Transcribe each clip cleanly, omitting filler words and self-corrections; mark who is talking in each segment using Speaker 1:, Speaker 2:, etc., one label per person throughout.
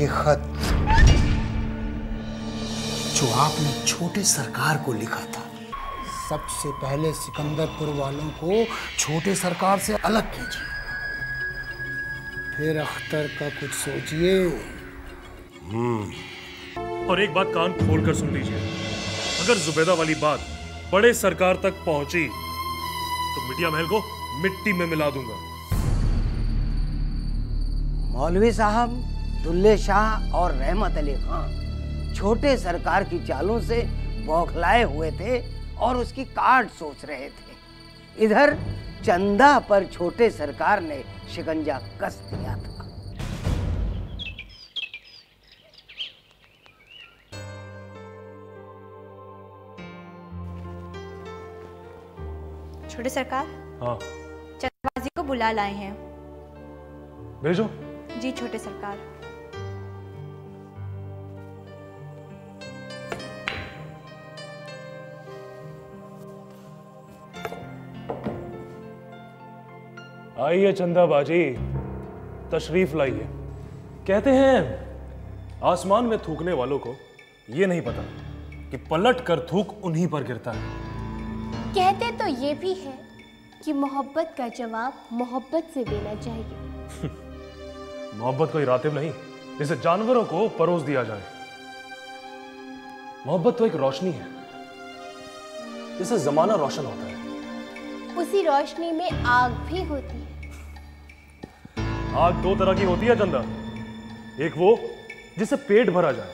Speaker 1: ये खत जो आपने छोटे सरकार को लिखा था, सबसे पहले सिकंदरपुर वालों को छोटे सरकार से अलग कीजिए, फिर अख्तर का कुछ सोचिए।
Speaker 2: और एक बात कान खोल कर सुन लीजिए, अगर जुबैदा वाली बात बड़े सरकार तक पहुंची तो मिटिया महल को मिट्टी में मिला दूंगा।
Speaker 3: मौलवी साहब, दुल्ले शाह और रहमत अली खान छोटे सरकार की चालों से बौखलाए हुए थे और उसकी काट सोच रहे थे। इधर चंदा पर छोटे सरकार ने शिकंजा कस दिया था।
Speaker 4: छोटे सरकार,
Speaker 2: हाँ,
Speaker 4: चंदाबाजी को बुला लाए हैं।
Speaker 2: भेजो।
Speaker 4: जी छोटे सरकार।
Speaker 2: आइए चंदाबाजी, तशरीफ लाइए। कहते हैं आसमान में थूकने वालों को ये नहीं पता कि पलट कर थूक उन्हीं पर गिरता है।
Speaker 5: कहते तो ये भी है कि मोहब्बत का जवाब मोहब्बत से देना चाहिए।
Speaker 2: मोहब्बत कोई रातिब नहीं जिसे जानवरों को परोस दिया जाए। मोहब्बत तो एक रोशनी है जिससे जमाना रोशन होता है।
Speaker 5: उसी रोशनी में आग भी होती है।
Speaker 2: आग दो तरह की होती है चंदा, एक वो जिससे पेट भरा जाए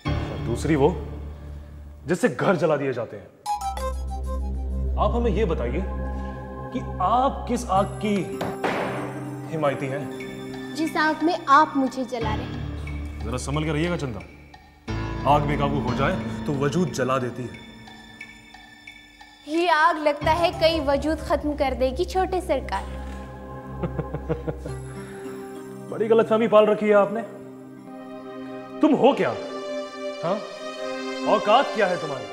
Speaker 2: और दूसरी वो जिससे घर जला दिए जाते हैं। आप हमें यह बताइए कि आप किस आग की हिमायती हैं?
Speaker 5: जिस आग में आप मुझे जला रहे हैं।
Speaker 2: जरा संभल के रहिएगा चंदा, आग बेकाबू हो जाए तो वजूद जला देती है।
Speaker 5: ये आग लगता है कई वजूद खत्म कर देगी छोटे सरकार।
Speaker 2: बड़ी गलतफहमी पाल रखी है आपने। तुम हो क्या? हाँ, औकात क्या है तुम्हारी?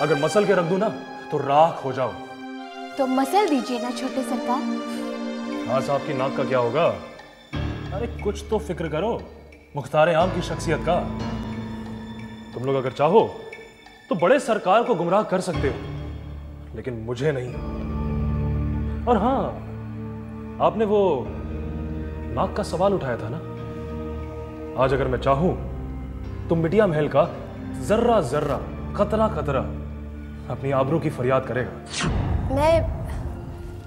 Speaker 2: अगर मसल के रख दूं ना तो राख हो जाओ।
Speaker 5: तो मसल दीजिए ना छोटे सरकार।
Speaker 2: हाँ, साहब की नाक का क्या होगा? अरे कुछ तो फिक्र करो मुख्तार आम की शख्सियत का। तुम लोग अगर चाहो तो बड़े सरकार को गुमराह कर सकते हो, लेकिन मुझे नहीं। और हाँ, आपने वो नाक का सवाल उठाया था ना, आज अगर मैं चाहूं तो मिटिया महल का जर्रा जर्रा, कतरा कतरा अपनी आबरू की फरियाद करेगा।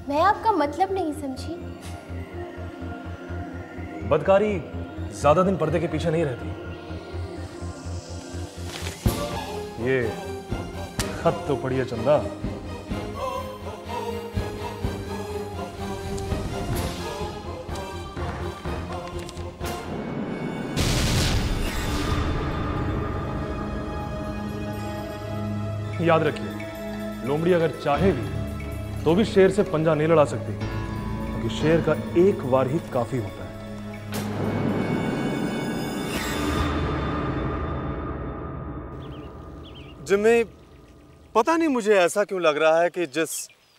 Speaker 5: मैं आपका मतलब नहीं समझी।
Speaker 2: बदकारी ज्यादा दिन पर्दे के पीछे नहीं रहती। ये खत तो पढ़िए चंदा। याद रखिए, लोमड़ी अगर चाहे भी तो भी शेर से पंजा नहीं लड़ा सकती, क्योंकि शेर का एक वार ही काफी होता है।
Speaker 6: जिम्मी, पता नहीं मुझे ऐसा क्यों लग रहा है कि जिस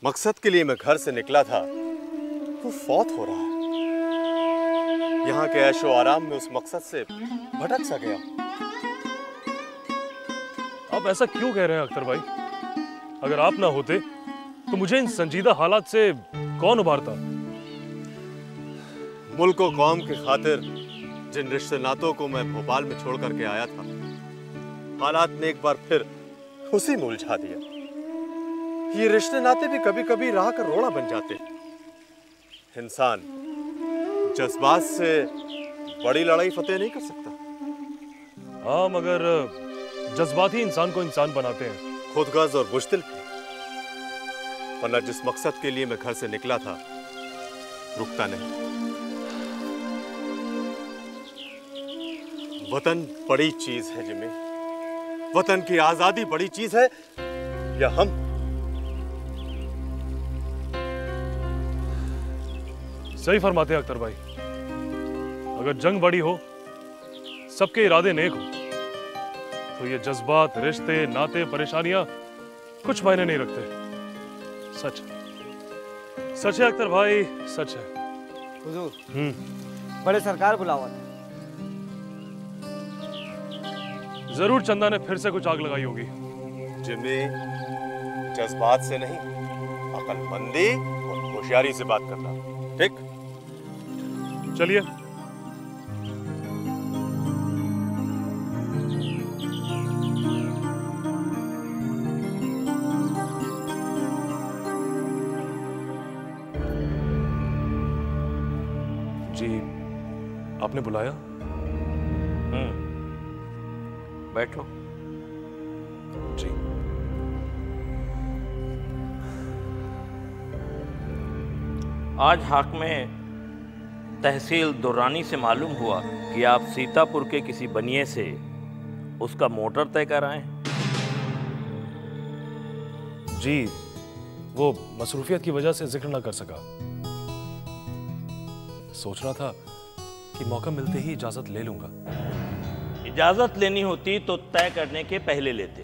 Speaker 6: मकसद के लिए मैं घर से निकला था वो फौत हो रहा है। यहाँ के ऐशो आराम में उस मकसद से भटक सा गया।
Speaker 2: आप ऐसा क्यों कह रहे हैं अख्तर भाई? अगर आप ना होते तो मुझे इन संजीदा हालात से कौन उबारता?
Speaker 6: मुल्क और कौम की खातिर जिन रिश्ते नातों को मैं भोपाल में छोड़ करके आया था, हालात ने एक बार फिर उसी में उलझा दिया। ये रिश्ते नाते भी कभी कभी राह का रोड़ा बन जाते हैं। इंसान जज्बात से बड़ी लड़ाई फतेह नहीं कर सकता।
Speaker 2: हाँ, मगर जज्बात ही इंसान को इंसान बनाते हैं।
Speaker 6: खुदगर्ज और बुज़दिल भी। वरना जिस मकसद के लिए मैं घर से निकला था रुकता नहीं। वतन बड़ी चीज है जिम्मी। वतन की आजादी बड़ी चीज है या हम?
Speaker 2: सही फरमाते हैं अख्तर भाई। अगर जंग बड़ी हो, सबके इरादे नेक हो, तो ये जज्बात, रिश्ते, नाते, परेशानियां कुछ मायने नहीं रखते। सच सच है अख्तर भाई, सच है।
Speaker 3: हुजूर, बड़े सरकार बुलावा था।
Speaker 2: जरूर चंदा ने फिर से कुछ आग लगाई होगी।
Speaker 6: जिम्मी, जज्बात से नहीं, अकलमंदी और होशियारी से बात करना, ठीक?
Speaker 2: चलिए। जी, आपने बुलाया?
Speaker 7: बैठो।
Speaker 2: जी।
Speaker 7: आज हाकिम तहसील दुर्रानी से मालूम हुआ कि आप सीतापुर के किसी बनिए से उसका मोटर तय कर आए हैं।
Speaker 2: जी, वो मसरूफियत की वजह से जिक्र ना कर सका। सोच रहा था कि मौका मिलते ही इजाजत ले लूंगा।
Speaker 7: इजाजत लेनी होती तो तय करने के पहले लेते।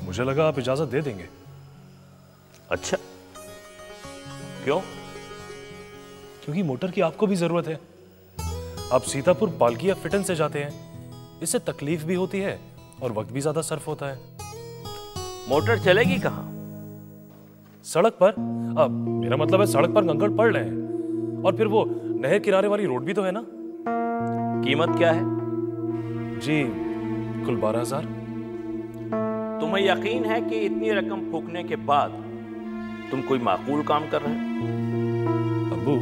Speaker 2: मुझे लगा आप इजाजत दे देंगे।
Speaker 7: अच्छा, क्यों?
Speaker 2: क्योंकि मोटर की आपको भी जरूरत है। आप सीतापुर पालकिया फिटन से जाते हैं, इससे तकलीफ भी होती है और वक्त भी ज्यादा सर्फ होता है।
Speaker 7: मोटर चलेगी कहां?
Speaker 2: सड़क पर। अब मेरा मतलब है सड़क पर कंकड़ पड़ रहे हैं, और फिर वो नहर किनारे वाली रोड भी तो है ना।
Speaker 7: कीमत क्या है?
Speaker 2: जी, कुल 12,000।
Speaker 7: तुम्हें यकीन है कि इतनी रकम फूकने के बाद तुम कोई माकूल काम कर रहे हो?
Speaker 2: अब्बू,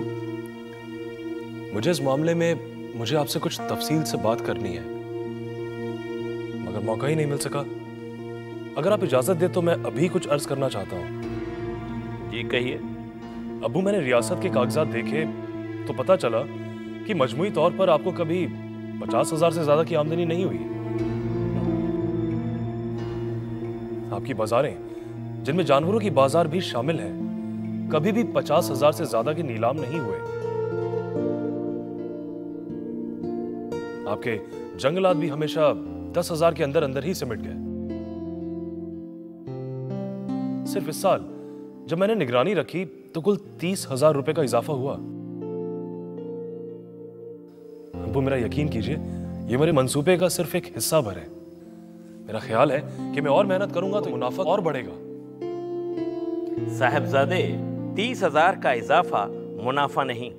Speaker 2: मुझे इस मामले में मुझे आपसे कुछ तफसील से बात करनी है, मगर मौका ही नहीं मिल सका। अगर आप इजाजत दे तो मैं अभी कुछ अर्ज करना चाहता हूं।
Speaker 7: जी कहिए।
Speaker 2: अब्बू, मैंने रियासत के कागजात देखे तो पता चला कि मजमूई तौर पर आपको कभी 50,000 से ज्यादा की आमदनी नहीं हुई। आपकी बाजारें, जिनमें जानवरों की बाजार भी शामिल है, कभी भी 50,000 से ज्यादा के नीलाम नहीं हुए। आपके जंगलात भी हमेशा 10,000 के अंदर अंदर ही सिमट गए। सिर्फ इस साल जब मैंने निगरानी रखी तो कुल 30,000 रुपए का इजाफा हुआ। वो मेरा यकीन कीजिए, ये मेरे मंसूबे का सिर्फ एक हिस्सा भर है। मेरा ख्याल है कि मैं और मेहनत करूंगा तो मुनाफा और बढ़ेगा।
Speaker 7: साहबजादे, 30,000 का इजाफा मुनाफा नहीं।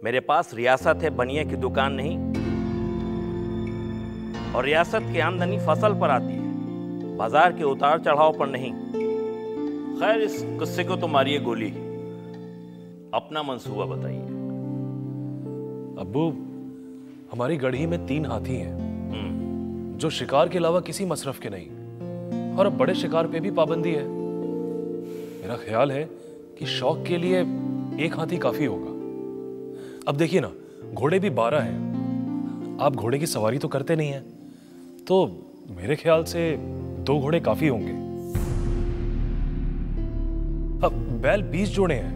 Speaker 7: मेरे पास रियासत है, बनिए की दुकान नहीं। और रियासत की आमदनी फसल पर आती है, बाजार के उतार चढ़ाव पर नहीं। खैर, इस किस्से को तो मारिए गोली। अपना मंसूबा बताइए।
Speaker 2: अब्बू, हमारी गढ़ी में 3 हाथी हैं, जो शिकार के अलावा किसी मसरफ के नहीं, और अब बड़े शिकार पे भी पाबंदी है। मेरा ख्याल है कि शौक के लिए 1 हाथी काफी होगा। अब देखिए ना, घोड़े भी 12 हैं। आप घोड़े की सवारी तो करते नहीं हैं, तो मेरे ख्याल से 2 घोड़े काफी होंगे। अब बैल 20 जोड़े हैं,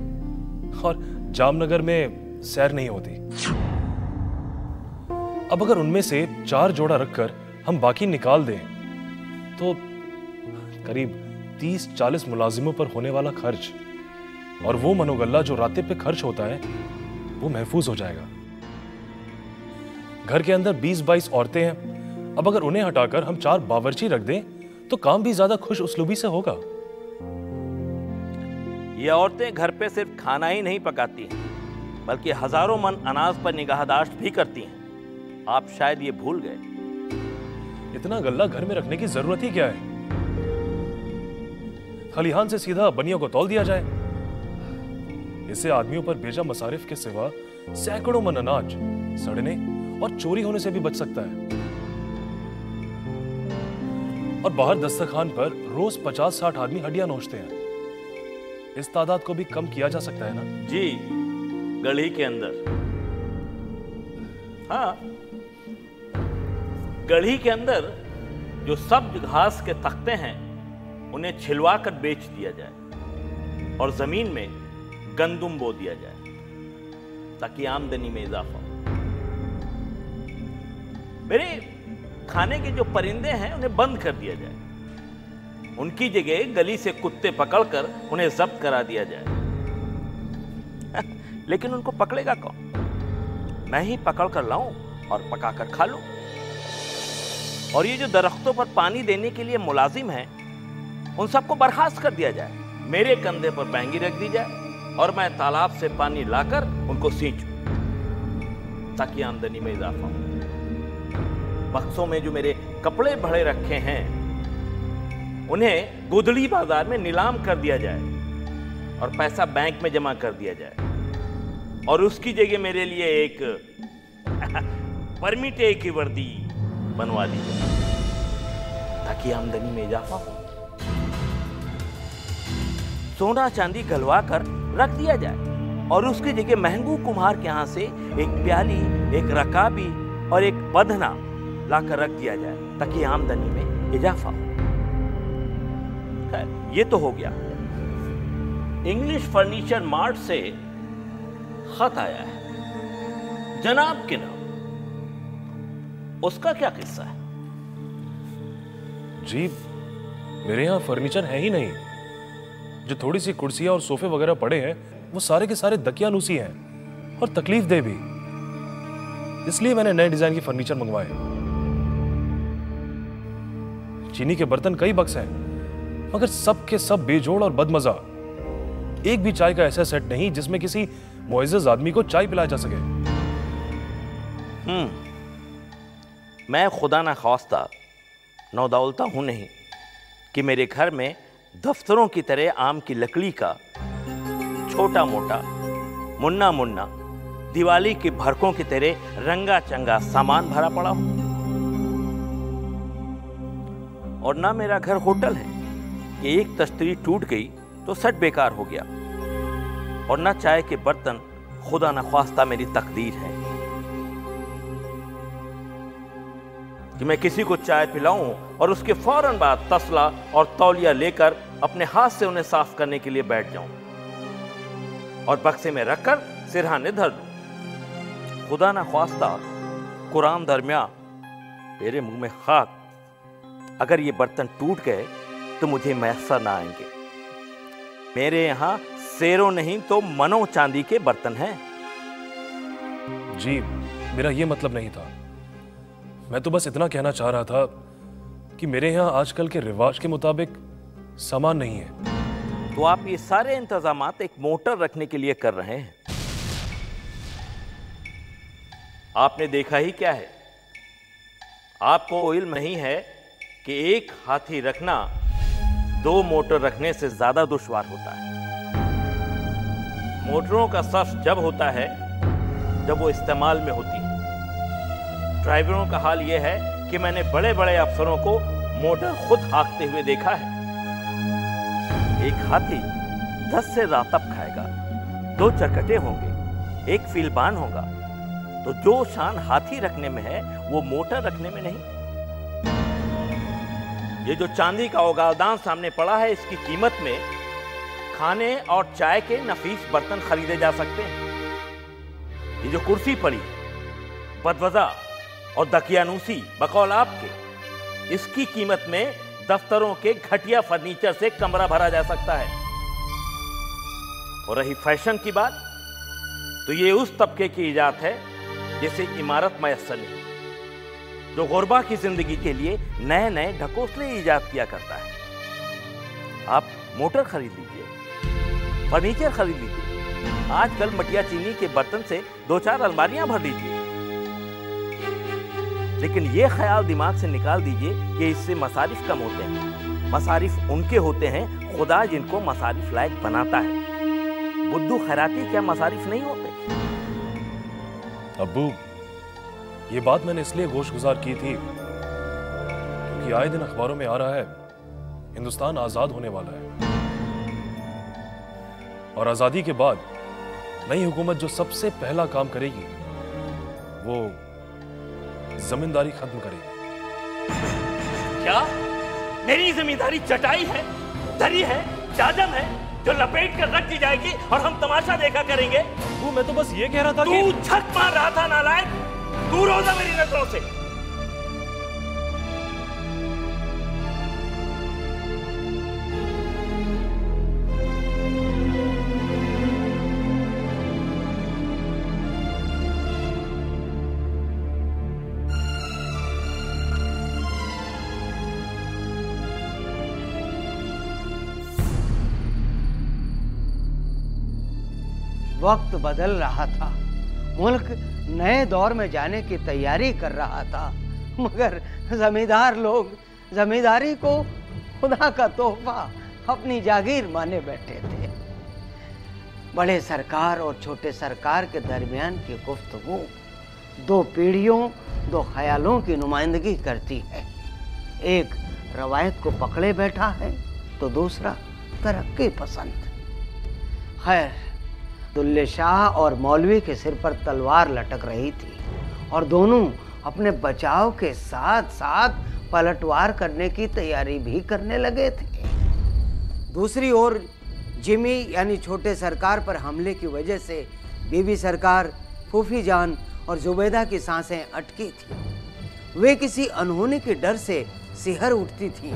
Speaker 2: और जामनगर में सैर नहीं होती। अब अगर उनमें से 4 जोड़ा रखकर हम बाकी निकाल दें तो करीब 30-40 मुलाजिमों पर होने वाला खर्च और वो मनोगल्ला जो रातें पे खर्च होता है, वो महफूज हो जाएगा। घर के अंदर 20-22 औरतें हैं। अब अगर उन्हें हटाकर हम 4 बावर्ची रख दें तो काम भी ज्यादा खुश उसलूबी से होगा।
Speaker 7: ये औरतें घर पे सिर्फ खाना ही नहीं पकाती हैं, बल्कि हजारों मन अनाज पर निगाहदाश्त भी करती हैं। आप शायद ये भूल गए।
Speaker 2: इतना गल्ला घर में रखने की जरूरत ही क्या है? खलिहान से सीधा बनियों को तौल दिया जाए। इससे आदमियों पर बेजा मसारिफ के सिवा सैकड़ों मन अनाज सड़ने और चोरी होने से भी बच सकता है। और बाहर दस्तरखान पर रोज 50-60 आदमी हड्डियां नोचते हैं। इस तादाद को भी कम किया जा सकता है ना?
Speaker 7: जी, गढ़ी के अंदर। हाँ, गढ़ी के अंदर जो सब्ज घास के तख्ते हैं, उन्हें छिलवा कर बेच दिया जाए और जमीन में गंदुम बो दिया जाए, ताकि आमदनी में इजाफा हो। मेरे खाने के जो परिंदे हैं, उन्हें बंद कर दिया जाए। उनकी जगह गली से कुत्ते पकड़कर उन्हें जब्त करा दिया जाए। लेकिन उनको पकड़ेगा कौन? मैं ही पकड़ कर लाऊं और पकाकर खा लो। और ये जो दरख्तों पर पानी देने के लिए मुलाजिम हैं, उन सबको बर्खास्त कर दिया जाए। मेरे कंधे पर बैंगी रख दी जाए और मैं तालाब से पानी लाकर उनको सींचूं, ताकि आमदनी में इजाफा हो। बक्सों में जो मेरे कपड़े भरे रखे हैं, उन्हें गुदड़ी बाजार में नीलाम कर दिया जाए और पैसा बैंक में जमा कर दिया जाए। और उसकी जगह मेरे लिए एक परमिटे की वर्दी बनवा दी जाए, ताकि आमदनी में इजाफा हो। सोना चांदी गलवा कर रख दिया जाए और उसकी जगह महंगू कुम्हार के यहां से एक प्याली, एक रकाबी और एक बधना लाकर रख दिया जाए, ताकि आमदनी में इजाफा हो। ये तो हो गया। इंग्लिश फर्नीचर मार्ट से खत आया है जनाब के नाम। उसका क्या किस्सा है?
Speaker 2: जी, मेरे यहाँ फर्नीचर है ही नहीं। जो थोड़ी सी कुर्सियां और सोफे वगैरह पड़े हैं, वो सारे के सारे दकियानूसी हैं और तकलीफ दे भी। इसलिए मैंने नए डिजाइन की फर्नीचर मंगवाए। चीनी के बर्तन कई बक्स हैं, मगर सब के सब बेजोड़ और बदमजा। एक भी चाय का ऐसा सेट नहीं जिसमें किसी मुअज़्ज़ज़ आदमी को चाय पिलाया जा सके।
Speaker 7: मैं खुदा ना खास्ता नौदौलता हूं नहीं कि मेरे घर में दफ्तरों की तरह आम की लकड़ी का छोटा मोटा, मुन्ना मुन्ना, दिवाली की भरकों की तरह रंगा चंगा सामान भरा पड़ा हो। और ना मेरा घर होटल है कि एक तश्तरी टूट गई तो सेट बेकार हो गया। और ना चाय के बर्तन खुदा ना ख्वास्ता मेरी तकदीर है कि मैं किसी को चाय पिलाऊं और उसके फौरन बाद तसला और तौलिया लेकर अपने हाथ से उन्हें साफ करने के लिए बैठ जाऊं और बक्से में रखकर सिरहाने धर दूं। खुदा ना ख्वास्ता कुरान दरमिया मेरे मुंह में खाक, अगर ये बर्तन टूट गए तो मुझे मैसर ना आएंगे। मेरे यहां सेरों नहीं तो मनो चांदी के बर्तन हैं।
Speaker 2: जी, मेरा ये मतलब नहीं था। मैं तो बस इतना कहना चाह रहा था कि मेरे यहाँ आजकल के रिवाज के मुताबिक सामान नहीं है।
Speaker 7: तो आप ये सारे इंतजामात एक मोटर रखने के लिए कर रहे हैं। आपने देखा ही क्या है? आपको इल्म नहीं है कि एक हाथी रखना 2 मोटर रखने से ज्यादा दुश्वार होता है। मोटरों का सर्फ जब होता है जब वो इस्तेमाल में होती है। ड्राइवरों का हाल यह है कि मैंने बड़े बड़े अफसरों को मोटर खुद हाँकते हुए देखा है। एक हाथी 10 से रातब खाएगा, 2 चरकटे होंगे, 1 फीलबान होगा। तो जो शान हाथी रखने में है वो मोटर रखने में नहीं। ये जो चांदी का ओगालदान सामने पड़ा है, इसकी कीमत में खाने और चाय के नफीस बर्तन खरीदे जा सकते हैं। ये जो कुर्सी पड़ी बदवजा और दकियानूसी बकौल आपके, इसकी कीमत में दफ्तरों के घटिया फर्नीचर से कमरा भरा जा सकता है। और रही फैशन की बात, तो ये उस तबके की इजाद है जिसे इमारत मयस्सर नहीं, जो गुरबा की जिंदगी के लिए नए नए ढकोसले इजाद किया करता है। आप मोटर खरीद लीजिए, फर्नीचर खरीद लीजिए, आजकल मटिया चीनी के बर्तन से 2-4 अलमारियां भर लीजिए, लेकिन यह ख्याल दिमाग से निकाल दीजिए कि इससे मसारिफ कम होते हैं। मसारिफ उनके होते हैं खुदा जिनको मसारिफ लायक बनाता है। बुद्धू खैराती क्या मसारिफ नहीं होते?
Speaker 2: अब्बू, ये बात मैंने इसलिए गोशगुजार की थी क्योंकि आए दिन अखबारों में आ रहा है हिंदुस्तान आजाद होने वाला है, और आजादी के बाद नई हुकूमत जो सबसे पहला काम करेगी वो जमींदारी खत्म करेगी।
Speaker 7: क्या मेरी जमींदारी चटाई है, दरी है, जाजम है जो लपेट कर रख दी जाएगी और हम तमाशा देखा करेंगे?
Speaker 2: वो मैं तो बस ये कह रहा था कि
Speaker 7: तू छक मार रहा था नालायक, दूर हो जा मेरी नजरों से।
Speaker 3: वक्त बदल रहा था, मुल्क नए दौर में जाने की तैयारी कर रहा था, मगर जमींदार लोग जमींदारी को खुदा का तोहफा अपनी जागीर माने बैठे थे। बड़े सरकार और छोटे सरकार के दरमियान की गुफ्तगू दो पीढ़ियों, दो ख्यालों की नुमाइंदगी करती है। एक रवायत को पकड़े बैठा है तो दूसरा तरक्की पसंद। खैर, दुल्ले शाह और मौलवी के सिर पर तलवार लटक रही थी और दोनों अपने बचाव के साथ साथ पलटवार करने की तैयारी भी करने लगे थे। दूसरी ओर जिमी यानी छोटे सरकार पर हमले की वजह से बीबी सरकार, फूफी जान और जुबैदा की सांसें अटकी थी। वे किसी अनहोनी के डर से सिहर उठती थीं,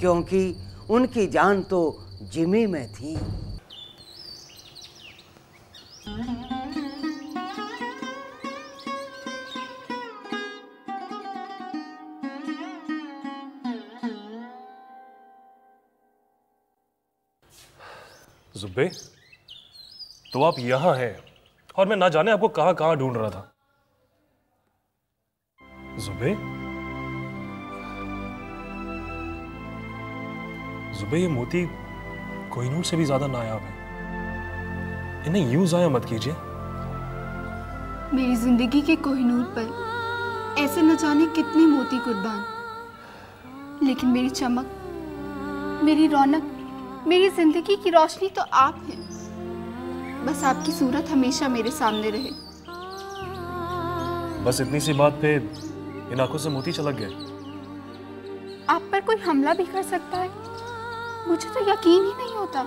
Speaker 3: क्योंकि उनकी जान तो जिमी में थी।
Speaker 2: जुब्बे, तो आप यहां हैं और मैं ना जाने आपको कहां कहां ढूंढ रहा था। जुब्बे, जुब्बे, ये मोती कोहिनूर से भी ज्यादा नायाब है। इन्हें यूं जाया मत कीजिए।
Speaker 8: मेरी जिंदगी के कोहिनूर पर ऐसे न जाने कितने मोती कुर्बान, लेकिन मेरी चमक, मेरी रौनक, मेरी जिंदगी की रोशनी तो आप हैं। बस आपकी सूरत हमेशा मेरे सामने रहे।
Speaker 2: बस इतनी सी बात पे इन आंखों से मोती छलक गए।
Speaker 8: आप पर कोई हमला भी कर सकता है, मुझे तो यकीन ही नहीं होता।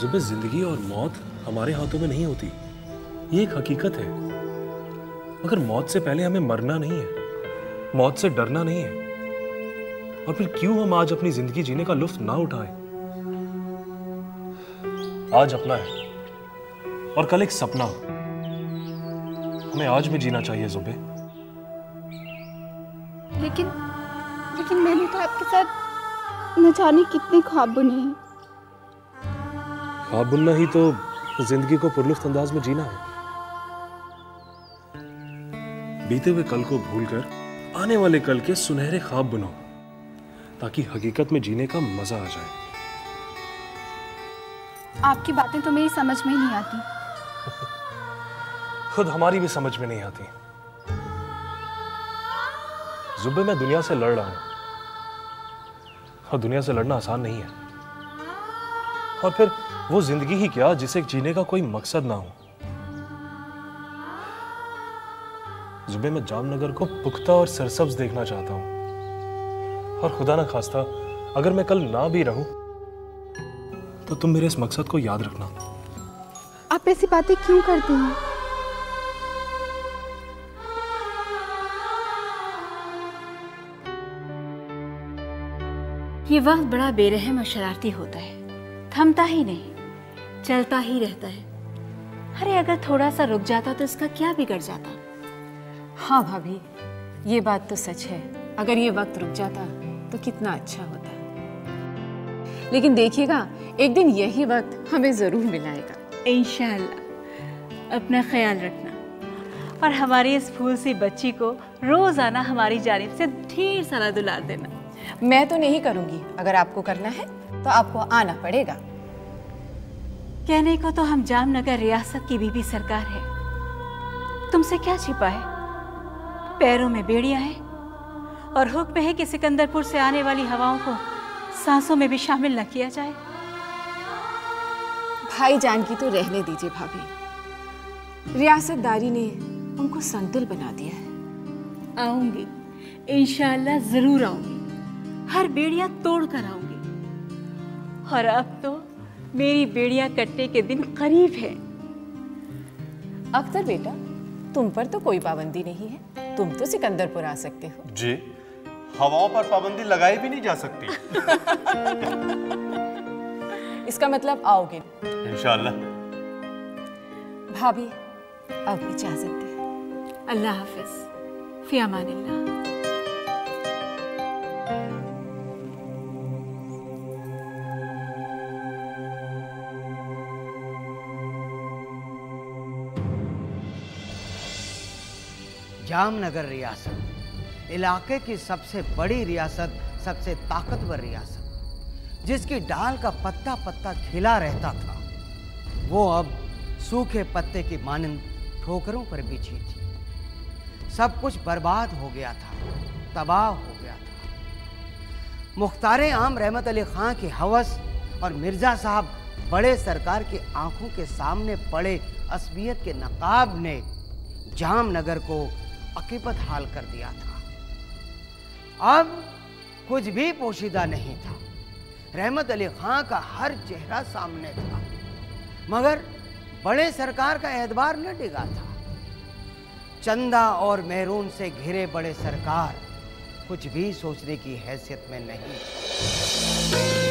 Speaker 2: जुबे, जिंदगी और मौत हमारे हाथों में नहीं होती, ये एक हकीकत है। मगर मौत से पहले हमें मरना नहीं है, मौत से डरना नहीं है। और फिर क्यों हम आज अपनी जिंदगी जीने का लुत्फ ना उठाएं? आज अपना है और कल एक सपना, हमें आज भी जीना चाहिए जुबे।
Speaker 8: लेकिन मैंने तो आपके साथ न जाने कितने ख्वाब बुने हैं।
Speaker 2: ख्वाब बुनना ही तो जिंदगी को पुरलुफ्त अंदाज में जीना है। बीते हुए कल को भूलकर आने वाले कल के सुनहरे ख्वाब बुनो, ताकि हकीकत में जीने का मजा आ जाए।
Speaker 8: आपकी बातें तो मेरी समझ में ही नहीं आती।
Speaker 2: खुद हमारी भी समझ में नहीं आती। जुब्बे, मैं दुनिया से लड़ रहा हूं और दुनिया से लड़ना आसान नहीं है। और फिर वो जिंदगी ही क्या जिसे जीने का कोई मकसद ना हो। जुब्बे, मैं जामनगर को पुख्ता और सरसब्ज देखना चाहता हूं। और खुदा ना खास्ता अगर मैं कल ना भी रहूं तो तुम मेरे इस मकसद को याद रखना।
Speaker 8: आप ऐसी बातें क्यों करते हैं?
Speaker 9: ये वक्त बड़ा बेरहम और शरारती होता है, थमता ही नहीं, चलता ही रहता है। अरे अगर थोड़ा सा रुक जाता तो इसका क्या बिगड़ जाता।
Speaker 10: हाँ भाभी, ये बात तो सच है। अगर ये वक्त रुक जाता तो कितना अच्छा होता। लेकिन देखिएगा, एक दिन यही वक्त हमें जरूर मिलाएगा।
Speaker 9: इंशाअल्लाह। अपना ख्याल रखना और हमारी इस फूल सी बच्ची को रोजाना हमारी जानिब से ढेर सारा दुलार देना।
Speaker 10: मैं तो नहीं करूंगी, अगर आपको करना है तो आपको आना पड़ेगा।
Speaker 9: कहने को तो हम जामनगर रियासत की बीबी सरकार है, तुमसे क्या छिपा है। पैरों में बेड़ियां हैं और हुक्म है कि सिकंदरपुर से आने वाली हवाओं को सांसों में भी शामिल न किया जाए।
Speaker 10: भाईजान की तो रहने दीजिए भाभी, रियासतदारी ने उनको संतुल बना दिया है।
Speaker 9: आऊंगी, इंशाअल्लाह जरूर आऊंगी, हर बेड़ियां तोड़ कर आऊंगी। और अब तो मेरी बेड़ियां कटने के दिन करीब है।
Speaker 10: अख्तर बेटा, तुम पर तो कोई पाबंदी नहीं है, तुम तो सिकंदरपुर आ सकते हो।
Speaker 6: जी, हवाओं पर पाबंदी लगाई भी नहीं जा सकती।
Speaker 10: इसका मतलब आओगे
Speaker 6: इंशाअल्लाह।
Speaker 10: भाभी, अब इजाजत दे।
Speaker 9: अल्लाह हाफिज, फी अमानिल्लाह।
Speaker 3: जामनगर रियासत इलाके की सबसे बड़ी रियासत, सबसे ताकतवर रियासत, जिसकी डाल का पत्ता पत्ता खिला रहता था, वो अब सूखे पत्ते की मानंद ठोकरों पर बिछी थी। सब कुछ बर्बाद हो गया था, तबाह हो गया था। मुख्तारे आम रहमत अली खां की हवस और मिर्जा साहब बड़े सरकार की आंखों के सामने पड़े असबियत के नकाब ने जामनगर को अकीबत हाल कर दिया था। अब कुछ भी पोशीदा नहीं था। रहमत अली खां का हर चेहरा सामने था, मगर बड़े सरकार का एतबार न डिगा था। चंदा और मेहरून से घिरे बड़े सरकार कुछ भी सोचने की हैसियत में नहीं।